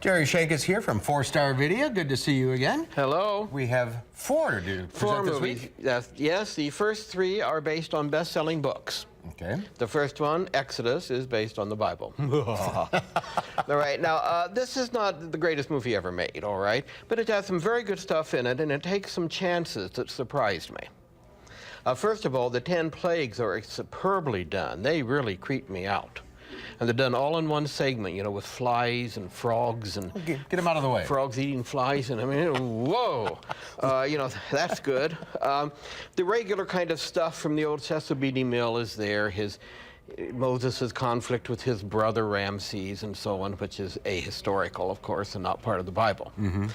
Jerrry Shenk is here from 4-Star Video. Good to see you again. Hello. We have 4 to do. Four movies. Yes, the first 3 are based on best-selling books. Okay. The first one, Exodus, is based on the Bible. All right, now, this is not the greatest movie ever made, all right? But it has some very good stuff in it, and it takes some chances that surprised me. First of all, the 10 plagues are superbly done. They really creep me out. And they're done all in one segment, you know, with flies and frogs and... Get them out of the way. Frogs eating flies, and I mean, whoa! You know, that's good. The regular kind of stuff from the old Chesapeake Mill is there. Moses' conflict with his brother Ramses and so on, which is ahistorical, of course, and not part of the Bible. Mm-hmm.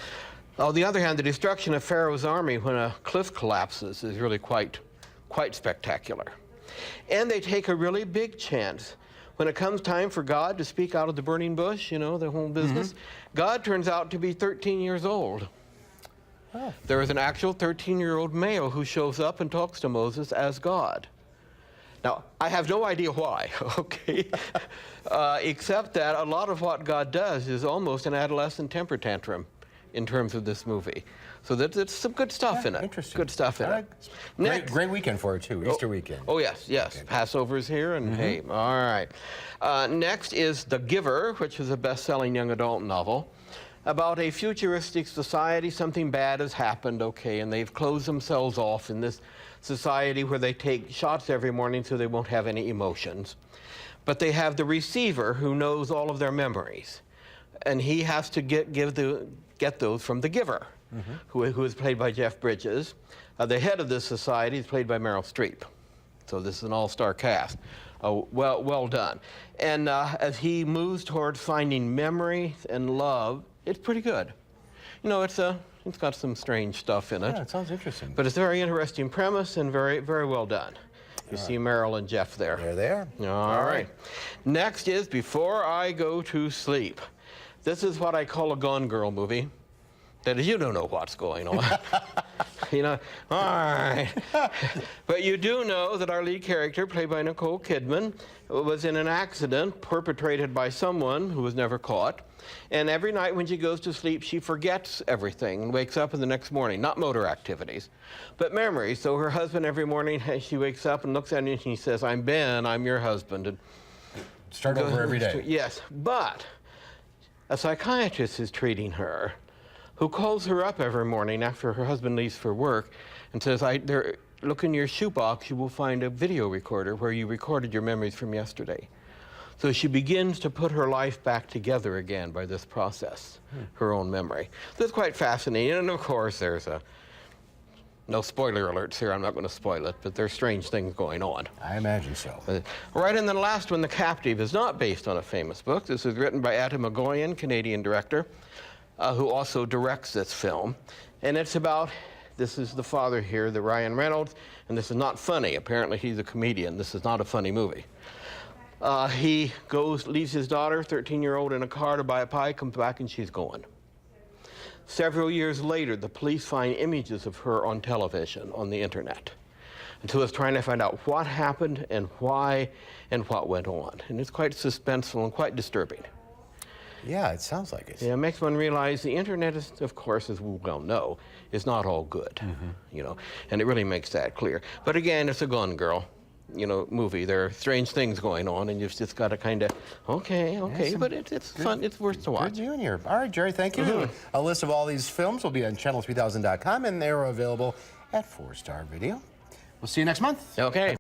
On the other hand, the destruction of Pharaoh's army when a cliff collapses is really quite spectacular. And they take a really big chance. When it comes time for God to speak out of the burning bush, you know, the whole business, God turns out to be 13 years old. Oh. There is an actual 13-year-old male who shows up and talks to Moses as God. Now, I have no idea why, okay? Except that a lot of what God does is almost an adolescent temper tantrum in terms of this movie. So that's some good stuff in it. Interesting. Good stuff in it. Great weekend for it, too. Easter weekend. Oh, yes. Okay. Passover's here, and hey, all right. Next is The Giver, which is a best-selling young adult novel about a futuristic society. Something bad has happened, okay, and they've closed themselves off in this society where they take shots every morning so they won't have any emotions. But they have the receiver who knows all of their memories, and he has to get those from the giver, who is played by Jeff Bridges. The head of this society is played by Meryl Streep. So this is an all-star cast. Well done. And as he moves towards finding memory and love, it's pretty good. You know, it's got some strange stuff in it. Yeah, it sounds interesting. But it's a very interesting premise and very well done. You see Meryl and Jeff there. There they are. All right. Next is Before I Go to Sleep. This is what I call a Gone Girl movie. That is, you don't know what's going on. You know, all right. But you do know that our lead character, played by Nicole Kidman, was in an accident perpetrated by someone who was never caught. And every night when she goes to sleep, she forgets everything and wakes up in the next morning. Not motor activities, but memories. So her husband, every morning, she wakes up and looks at him and he says, "I'm Ben, I'm your husband." And start over every day. Yes, but a psychiatrist is treating her, who calls her up every morning after her husband leaves for work and says, look in your shoebox, you will find a video recorder where you recorded your memories from yesterday. So she begins to put her life back together again by this process, her own memory. That's quite fascinating, and of course there's no spoiler alerts here, I'm not going to spoil it, but there's strange things going on. I imagine so. Right, and then the last one, The Captive, is not based on a famous book. This is written by Atom Egoyan, Canadian director, who also directs this film. And it's about, this is the father here, the Ryan Reynolds, and this is not funny. Apparently he's a comedian. This is not a funny movie. He leaves his daughter, 13-year-old, in a car to buy a pie, comes back and she's gone. Several years later, the police find images of her on television, on the internet. And so it's trying to find out what happened and why and what went on. And it's quite suspenseful and quite disturbing. Yeah, it sounds like it. Yeah, it makes one realize the internet is, of course, as we well know, is not all good, you know, and it really makes that clear. But again, it's a Gone Girl, you know, movie. There are strange things going on, and you've just got to kind of, okay, but it's fun. It's worth to watch. Good viewing here. All right, Jerry, thank you. A list of all these films will be on channel3000.com, and they're available at 4-Star Video. We'll see you next month. Okay.